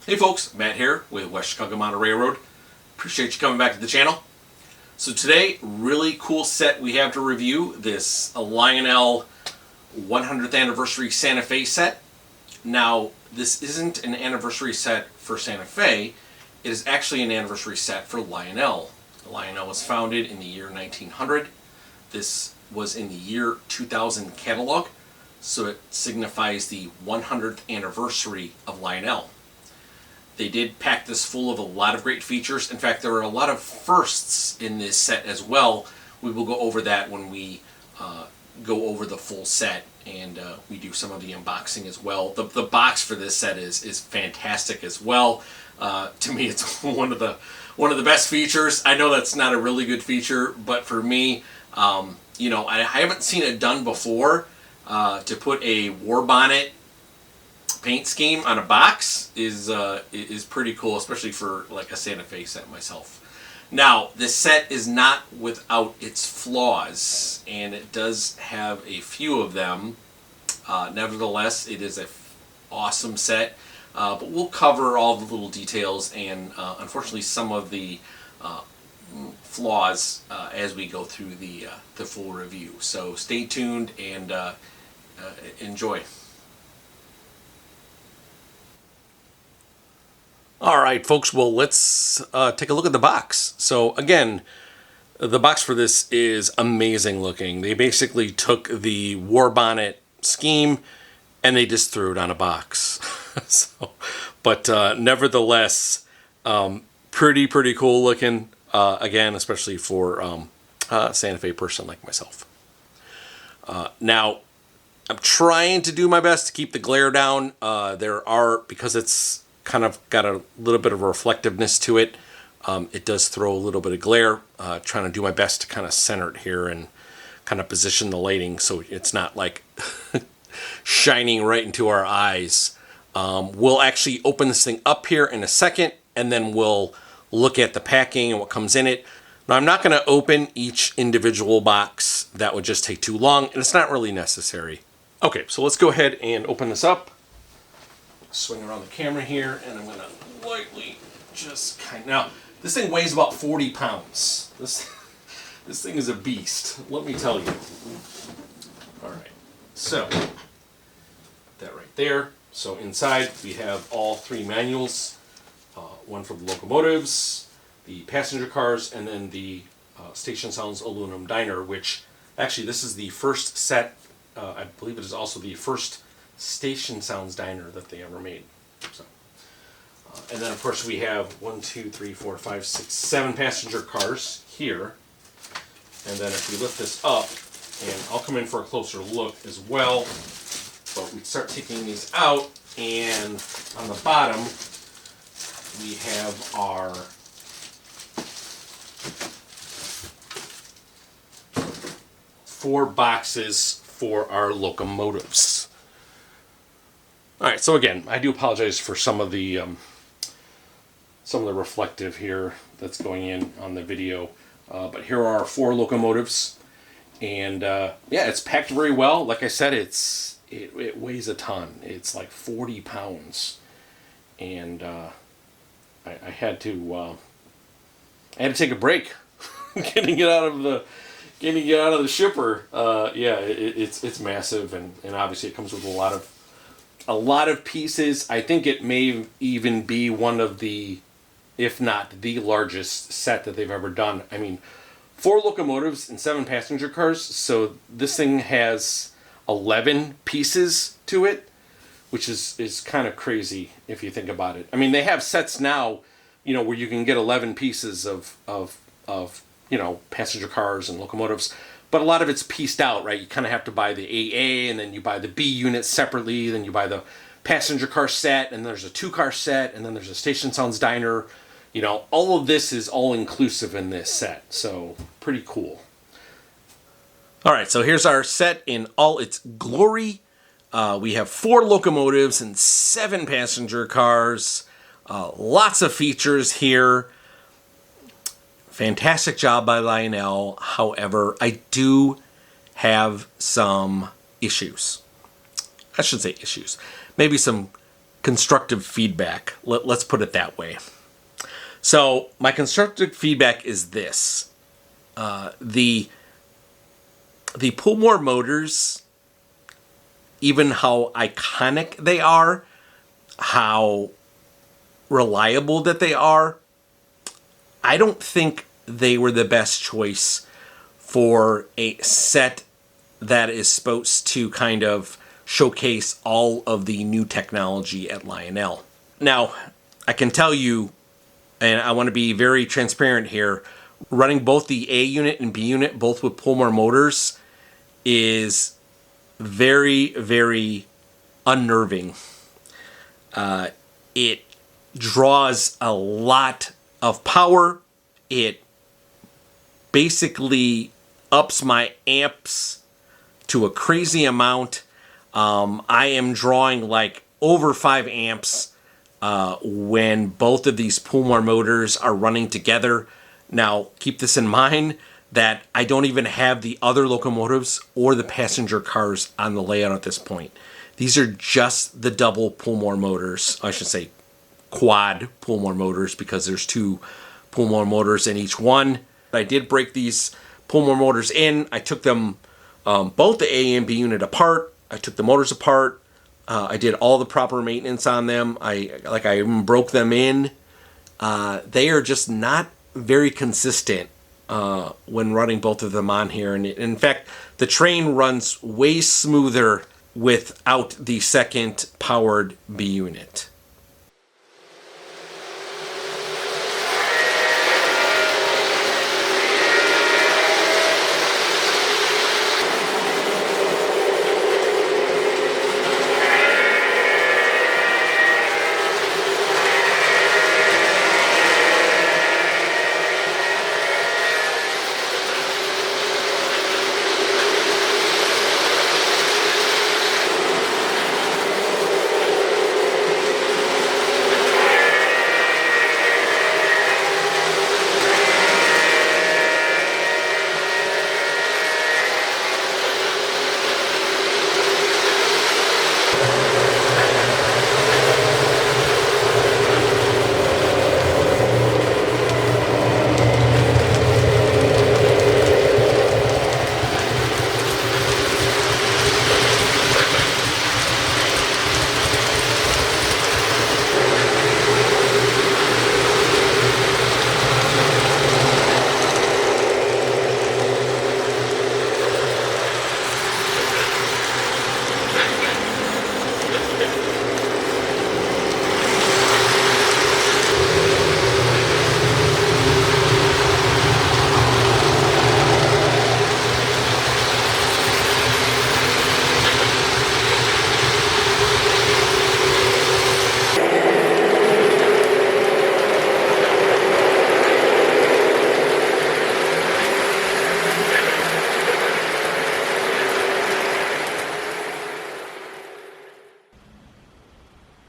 Hey folks, Matt here with West Chicago Mountain Railroad. Appreciate you coming back to the channel. So today, really cool set we have to review. This Lionel 100th anniversary Santa Fe set. Now, this isn't an anniversary set for Santa Fe. It is actually an anniversary set for Lionel. Lionel was founded in the year 1900. This was in the year 2000 catalog, so it signifies the 100th anniversary of Lionel. They did pack this full of a lot of great features. In fact, there are a lot of firsts in this set as well. We will go over that when we go over the full set and we do some of the unboxing as well. The box for this set is fantastic as well. To me, it's one of the best features. I know that's not a really good feature, but for me, I haven't seen it done before. To put a war bonnet paint scheme on a box is pretty cool, especially for like a Santa Fe set myself. Now, this set is not without its flaws, and it does have a few of them. Nevertheless, it is an awesome set, but we'll cover all the little details and unfortunately some of the flaws as we go through the full review. So stay tuned and enjoy. All right, folks, well, let's take a look at the box. So again, the box for this is amazing looking. They basically took the war bonnet scheme and they just threw it on a box. But nevertheless, pretty cool looking, again, especially for a Santa Fe person like myself. Now, I'm trying to do my best to keep the glare down. Because it's kind of got a little bit of reflectiveness to it. It does throw a little bit of glare. Trying to do my best to kind of center it here and kind of position the lighting so it's not like shining right into our eyes. We'll actually open this thing up here in a second, and then we'll look at the packing and what comes in it. Now, I'm not going to open each individual box. That would just take too long, and it's not really necessary. Okay, so let's go ahead and open this up. Swing around the camera here, and I'm going to lightly just now, this thing weighs about 40 pounds. This thing is a beast, let me tell you. All right, so that right there. So inside we have all three manuals, one for the locomotives, the passenger cars, and then the Station Sounds Aluminum Diner, which actually this is the first set. I believe it is also the first Station Sounds Diner that they ever made. So, and then of course we have 1, 2, 3, 4, 5, 6, 7 passenger cars here. And then if we lift this up, and I'll come in for a closer look as well, but we start taking these out, and on the bottom we have our four boxes for our locomotives. All right, so again, I do apologize for some of the reflective here that's going in on the video, but here are our 4 locomotives, and yeah, it's packed very well. Like I said, it weighs a ton. It's like 40 pounds, and I had to take a break getting it out of the shipper. Yeah, it's massive, and obviously it comes with a lot of pieces. I think it may even be one of the, if not the largest set that they've ever done. I mean, 4 locomotives and 7 passenger cars, so this thing has 11 pieces to it, which is kind of crazy if you think about it. I mean, they have sets now, where you can get 11 pieces of passenger cars and locomotives, but a lot of it's pieced out, right? You kind of have to buy the AA, and then you buy the B unit separately, then you buy the passenger car set, and there's a 2-car set, and then there's a Station Sounds Diner. All of this is all inclusive in this set, so pretty cool. All right, so here's our set in all its glory. We have 4 locomotives and 7 passenger cars. Lots of features here. Fantastic job by Lionel. However, I do have some issues. I should say issues. Maybe some constructive feedback. Let's put it that way. So my constructive feedback is this. The Pullmore motors, even how iconic they are, how reliable that they are, I don't think they were the best choice for a set that is supposed to kind of showcase all of the new technology at Lionel. Now, I can tell you, and I want to be very transparent here, running both the A unit and B unit, both with Pullmore motors, is very, very unnerving. It draws a lot of power. It basically ups my amps to a crazy amount. I am drawing like over 5 amps when both of these Pullmore motors are running together. Now, keep this in mind that I don't even have the other locomotives or the passenger cars on the layout at this point. These are just the double Pullmore motors. I should say quad Pullmore motors, because there's 2 Pullmore motors in each one. I did break these Pullmore motors in. I took them both the A and B unit apart. I took the motors apart. I did all the proper maintenance on them. I even broke them in. They are just not very consistent when running both of them on here. And in fact, the train runs way smoother without the second powered B unit.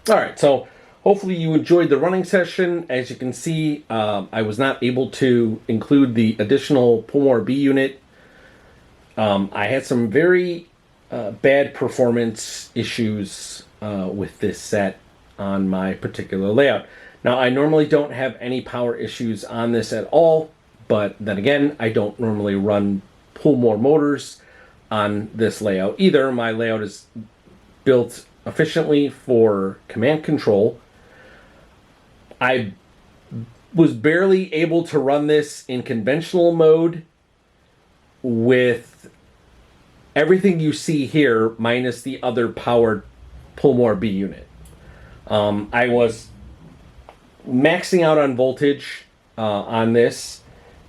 All right, so hopefully you enjoyed the running session. As you can see, I was not able to include the additional Pullmore B unit. I had some very bad performance issues with this set on my particular layout. Now, I normally don't have any power issues on this at all, but then again, I don't normally run Pullmore motors on this layout either. My layout is built efficiently for command control. I was barely able to run this in conventional mode with everything you see here minus the other powered Pullmore B unit. I was maxing out on voltage on this,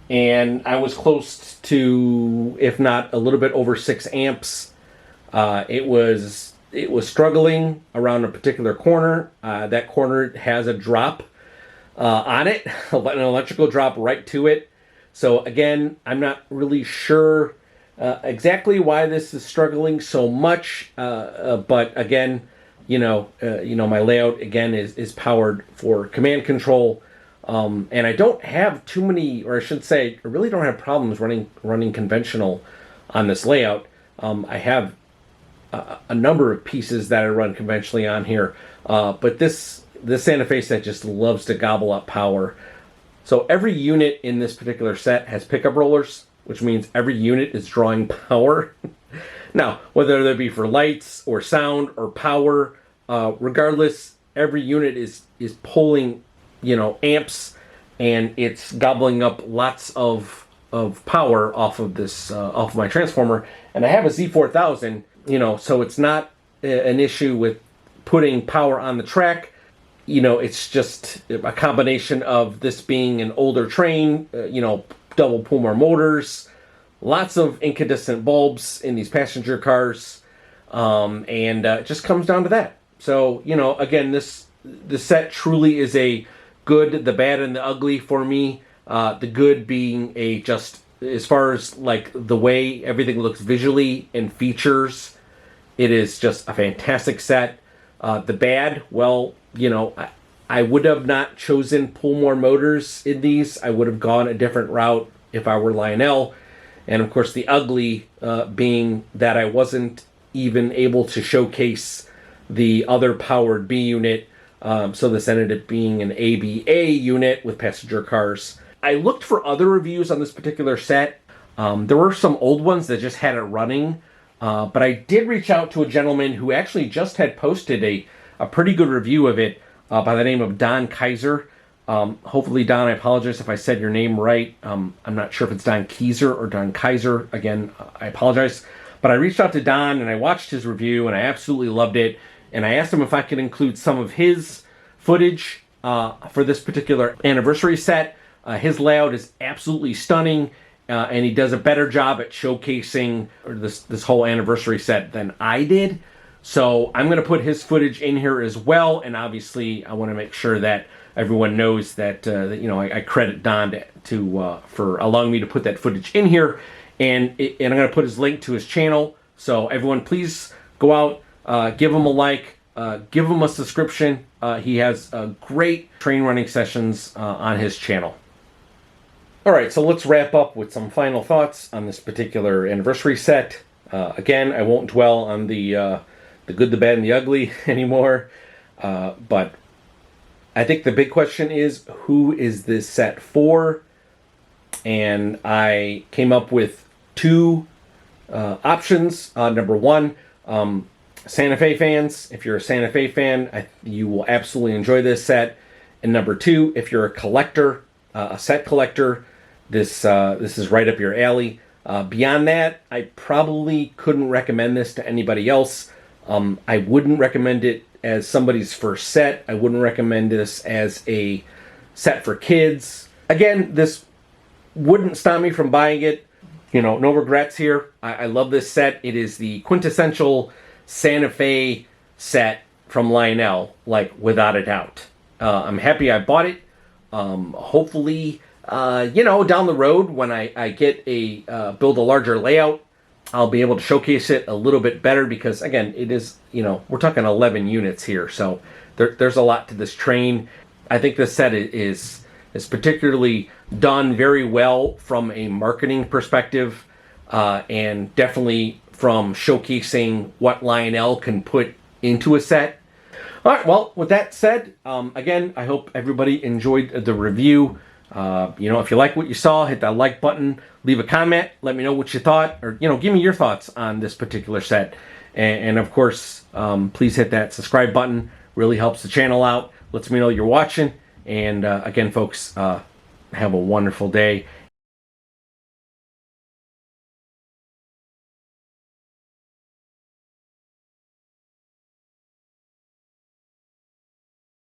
and I was close to, if not a little bit over 6 amps. It was struggling around a particular corner. That corner has a drop on it, an electrical drop right to it. So again, I'm not really sure exactly why this is struggling so much. But again, my layout again is powered for command control, and I don't have too many, or I should say, I really don't have problems running conventional on this layout. I have a number of pieces that I run conventionally on here. But this Santa Fe set just loves to gobble up power. So every unit in this particular set has pickup rollers, which means every unit is drawing power. Now, whether that be for lights or sound or power, regardless, every unit is pulling, amps, and it's gobbling up lots of power off of this off of my transformer. And I have a Z4000, so it's not an issue with putting power on the track. It's just a combination of this being an older train, double Puma motors, lots of incandescent bulbs in these passenger cars, and it just comes down to that. So, again, the set truly is a good, the bad, and the ugly for me. The good being just as far as like the way everything looks visually and features, it is just a fantastic set. The bad, well, I would have not chosen Pullmore motors in these. I would have gone a different route if I were Lionel. And of course, the ugly being that I wasn't even able to showcase the other powered B unit. So this ended up being an ABA unit with passenger cars. I looked for other reviews on this particular set. There were some old ones that just had it running. But I did reach out to a gentleman who actually just had posted a pretty good review of it by the name of Don Kaiser. Hopefully, Don, I apologize if I said your name right. I'm not sure if it's Don Kaiser or Don Kaiser. Again, I apologize. But I reached out to Don and I watched his review and I absolutely loved it. And I asked him if I could include some of his footage for this particular anniversary set. His layout is absolutely stunning. And he does a better job at showcasing this whole anniversary set than I did. So I'm going to put his footage in here as well. And obviously, I want to make sure that everyone knows that, I credit Don for allowing me to put that footage in here. And I'm going to put his link to his channel. So everyone, please go out, give him a like, give him a subscription. He has great train running sessions on his channel. All right, so let's wrap up with some final thoughts on this particular anniversary set. Again, I won't dwell on the good, the bad, and the ugly anymore. But I think the big question is, who is this set for? And I came up with two options. Number one, Santa Fe fans. If you're a Santa Fe fan, you will absolutely enjoy this set. And number two, if you're a collector, a set collector, this is right up your alley. Beyond that, I probably couldn't recommend this to anybody else. I wouldn't recommend it as somebody's first set. I wouldn't recommend this as a set for kids. Again, this wouldn't stop me from buying it. No regrets here. I love this set. It is the quintessential Santa Fe set from Lionel, like without a doubt. I'm happy I bought it. Hopefully, down the road when I get build a larger layout, I'll be able to showcase it a little bit better because, again, it is, we're talking 11 units here. So there's a lot to this train. I think this set is particularly done very well from a marketing perspective and definitely from showcasing what Lionel can put into a set. All right, well, with that said, again, I hope everybody enjoyed the review. If you like what you saw, hit that like button, leave a comment, let me know what you thought, or, give me your thoughts on this particular set. And of course, please hit that subscribe button. Really helps the channel out, lets me know you're watching. And again, folks, have a wonderful day.